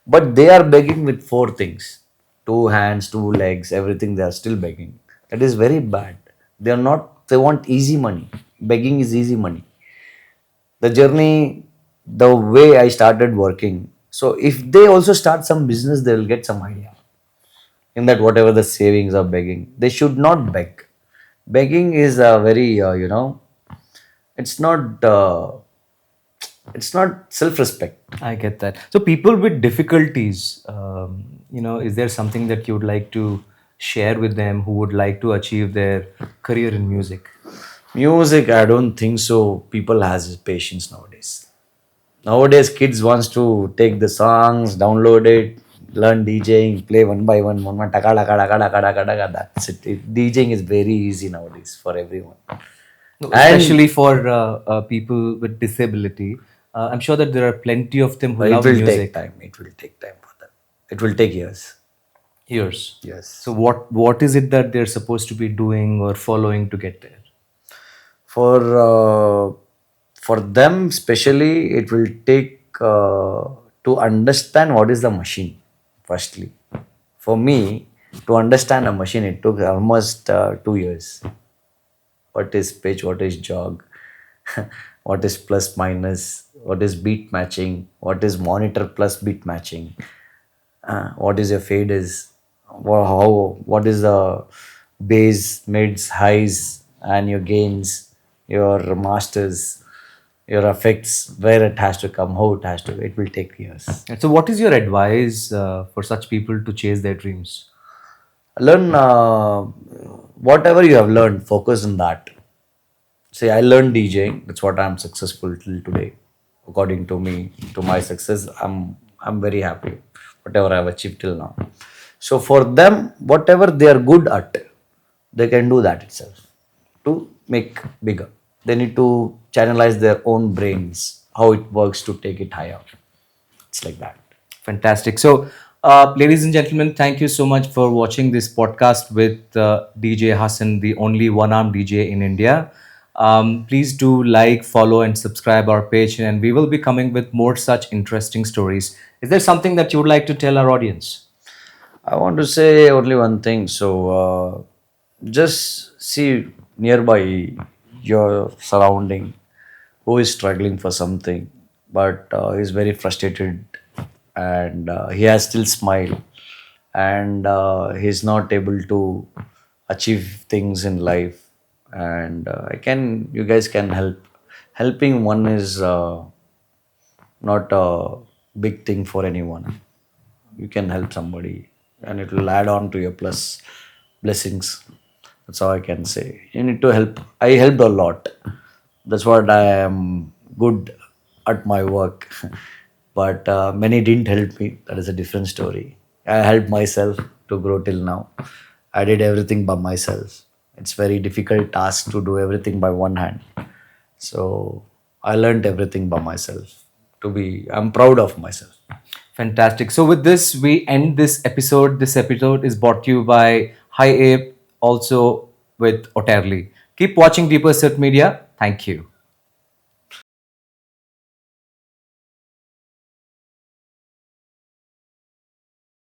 but they are begging with four things: two hands, two legs, everything. They are still begging. That is very bad. They are not. They want easy money. Begging is easy money. The journey, the way I started working. So if they also start some business, they will get some idea in that whatever the savings are begging. They should not beg. Begging is a very it's not it's not self-respect. I get that. So people with difficulties, is there something that you would like to share with them who would like to achieve their career in music? Music, I don't think so. People has patience nowadays. Nowadays, kids wants to take the songs, download it, learn DJing, play one by one, taka, taka, taka, taka, taka, taka. That's it. DJing is very easy nowadays for everyone. No, And especially for people with disability. I'm sure that there are plenty of them who it love will take music. time. It will take time for them. It will take years. Years. So Yes. what is it that they're supposed to be doing or following to get there? For for them, especially, it will take to understand what is the machine. Firstly, for me to understand a machine, it took almost 2 years. What is pitch? What is jog? What is plus minus? What is beat matching? What is monitor plus beat matching? What is your fade is? How what is the bass, mids, highs, and your gains, your masters, your effects, where it has to come, how it has to. It will take years. And so, what is your advice for such people to chase their dreams? Learn whatever you have learned. Focus on that. See, I learned DJing. That's what I'm successful till today. According to me, to my success, I'm very happy. Whatever I've achieved till now. So for them, whatever they are good at, they can do that itself to make bigger. They need to channelize their own brains, how it works to take it higher. It's like that. Fantastic. So, ladies and gentlemen, thank you so much for watching this podcast with DJ Hassan, the only one-arm DJ in India. Please do like, follow, and subscribe our page, and we will be coming with more such interesting stories. Is there something that you would like to tell our audience? I want to say only one thing. So just see nearby your surrounding who is struggling for something, but is very frustrated, and he has still smile, and he's not able to achieve things in life. And you guys can help. Helping one is not a big thing for anyone. You can help somebody and it will add on to your plus blessings. That's all I can say. You need to help. I helped a lot. That's what I am good at my work. But many didn't help me. That is a different story. I helped myself to grow till now. I did everything by myself. It's very difficult task to do everything by one hand. So I learned everything by myself. I'm proud of myself. Fantastic. So, with this, we end this episode. This episode is brought to you by High Ape, also with Oterli. Keep watching Deeper Percept Media. Thank you.